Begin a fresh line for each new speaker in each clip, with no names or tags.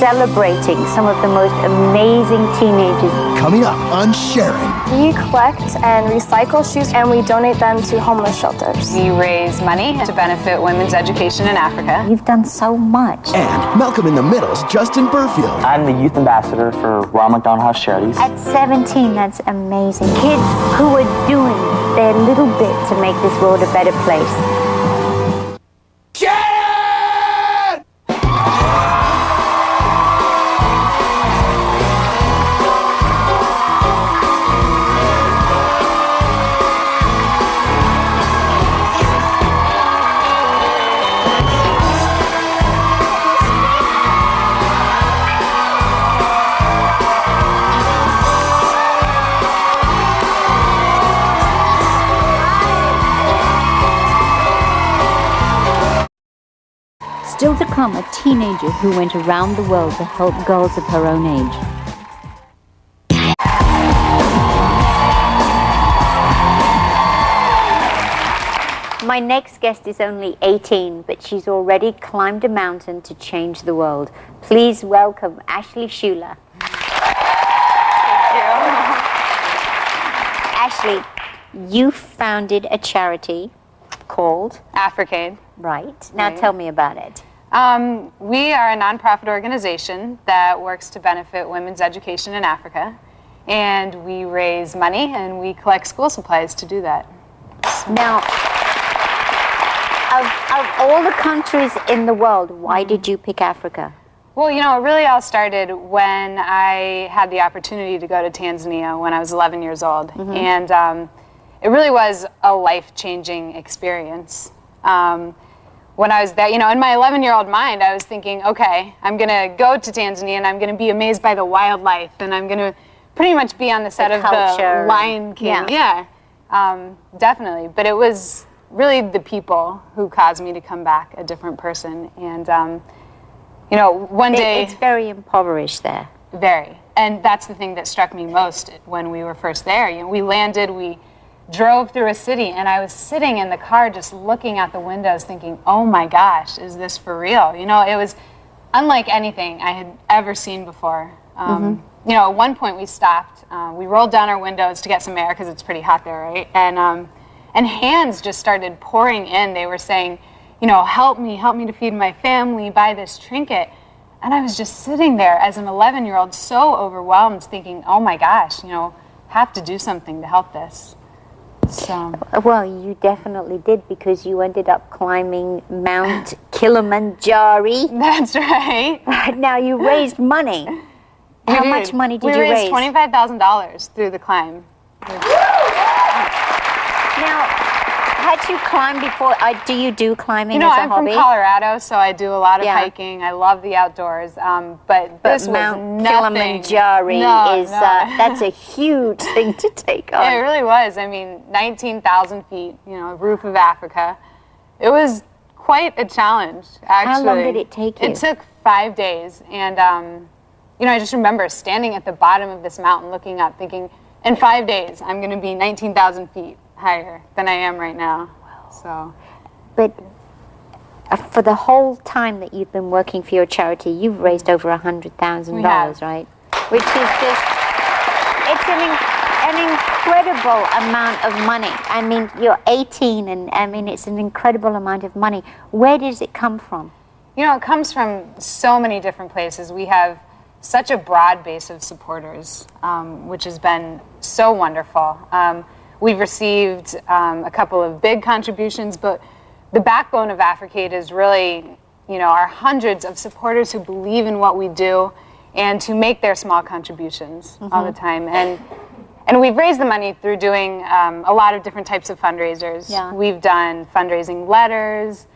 celebrating some of the most amazing teenagers.
Coming up on Sharon.
We collect and recycle shoes and we donate them to homeless shelters.
We raise money to benefit women's education in Africa.
You've done so much.
And Malcolm in the Middle's Justin Burfield.
I'm the youth ambassador for Ronald McDonald House Charities.
At 17, that's amazing. Kids who are doing their little bit to make this world a better place.
Sharon!
Still to come, a teenager who went around the world to help girls of her own age. My next guest is only 18, but she's already climbed a mountain to change the world. Please welcome Ashley Shuyler. Ashley, you founded a charity called
Africaid.
Right. Now tell me about it.
We are a nonprofit organization that works to benefit women's education in Africa, and we raise money and we collect school supplies to do that.
Now, of all the countries in the world, why did you pick Africa?
Well, you know, it really all started when I had the opportunity to go to Tanzania when I was 11 years old, and it really was a life-changing experience. When I was there, you know, in my 11-year-old mind, I was thinking, okay, I'm going to go to Tanzania and I'm going to be amazed by the wildlife and I'm going to pretty much be on the set of the Lion King. Yeah, definitely. But it was really the people who caused me to come back a different person. And, you know, one day...
It's very impoverished there.
Very. And that's the thing that struck me most when we were first there. You know, we landed, we drove through a city, and I was sitting in the car just looking out the windows thinking, oh my gosh, is this for real? You know, it was unlike anything I had ever seen before. You know, at one point we stopped, we rolled down our windows to get some air because it's pretty hot there, right? And hands just started pouring in. They were saying, you know, help me to feed my family, buy this trinket. And I was just sitting there as an 11-year-old so overwhelmed thinking, oh my gosh, you know, have to do something to help this. So.
Well, you definitely did because you ended up climbing Mount Kilimanjaro.
That's right.
Now you raised money. How much money did you raise?
We raised $25,000 through the climb.
Now, had you climbed before? Do you do climbing as a hobby?
You know, I'm from Colorado, so I do a lot of hiking. I love the outdoors, but this
Mount
was nothing.
Kilimanjaro is that's a huge thing to take on.
Yeah, it really was. I mean, 19,000 feet, you know, roof of Africa. It was quite a challenge, actually.
How long did it take you?
It took 5 days, and you know, I just remember standing at the bottom of this mountain looking up thinking, in 5 days, I'm going to be 19,000 feet higher than I am right now. Wow. So. But
for the whole time that you've been working for your charity, you've raised over $100,000, right? Which is just, it's an incredible amount of money. I mean, you're 18, and I mean, it's an incredible amount of money. Where does it come from?
You know, it comes from so many different places. We have such a broad base of supporters, which has been so wonderful. We've received a couple of big contributions, but the backbone of Africaid is really, you know, our hundreds of supporters who believe in what we do and who make their small contributions all the time. And we've raised the money through doing a lot of different types of fundraisers. Yeah. We've done fundraising letters.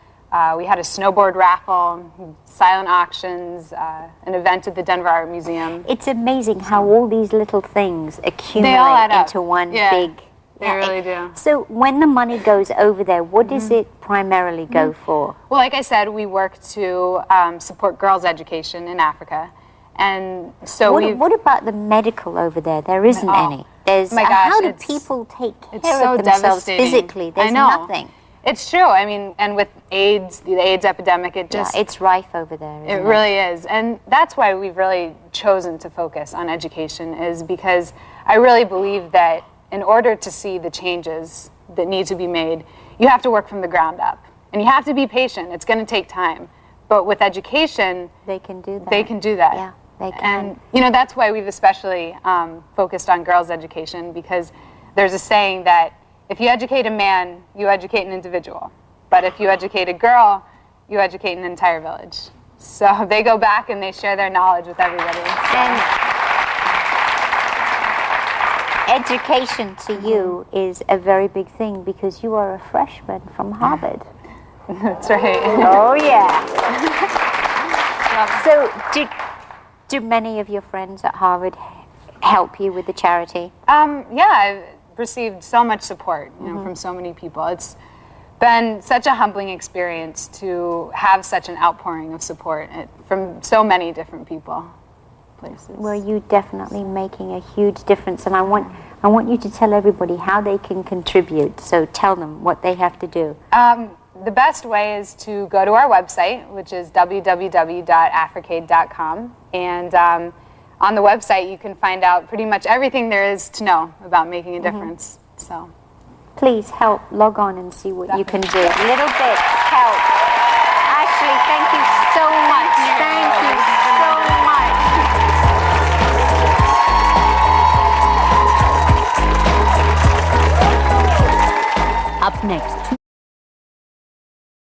We had a snowboard raffle, silent auctions, an event at the Denver Art Museum.
It's amazing how all these little things accumulate into one big...
They really do.
So when the money goes over there, what does it primarily go for?
Well, like I said, we work to support girls' education in Africa. And so
what about the medical over there? There isn't any. There's,
my gosh,
how do people take care of themselves physically? There's nothing.
It's true. I mean, and with AIDS, the AIDS epidemic, it just...
Yeah, it's rife over there, isn't it?
It really is. And that's why we've really chosen to focus on education, is because I really believe that in order to see the changes that need to be made, you have to work from the ground up. And you have to be patient. It's going to take time. But with education...
They can do that.
They can do that.
Yeah, they can.
And, you know, that's why we've especially focused on girls' education, because there's a saying that if you educate a man, you educate an individual. But if you educate a girl, you educate an entire village. So they go back and they share their knowledge with everybody.
And education to you is a very big thing because you are a freshman from Harvard.
That's right.
Oh, yeah. So do many of your friends at Harvard help you with the charity?
Yeah, I've received so much support, you know, from so many people. It's been such a humbling experience to have such an outpouring of support from so many different people, places.
Well, you're definitely making a huge difference, and I want you to tell everybody how they can contribute. So tell them what they have to do.
The best way is to go to our website, which is www.africade.com, and on the website you can find out pretty much everything there is to know about making a difference. So
please help, log on and see what you can do. Little bits help. Ashley, thank you so much. Thank you so much.
Up next,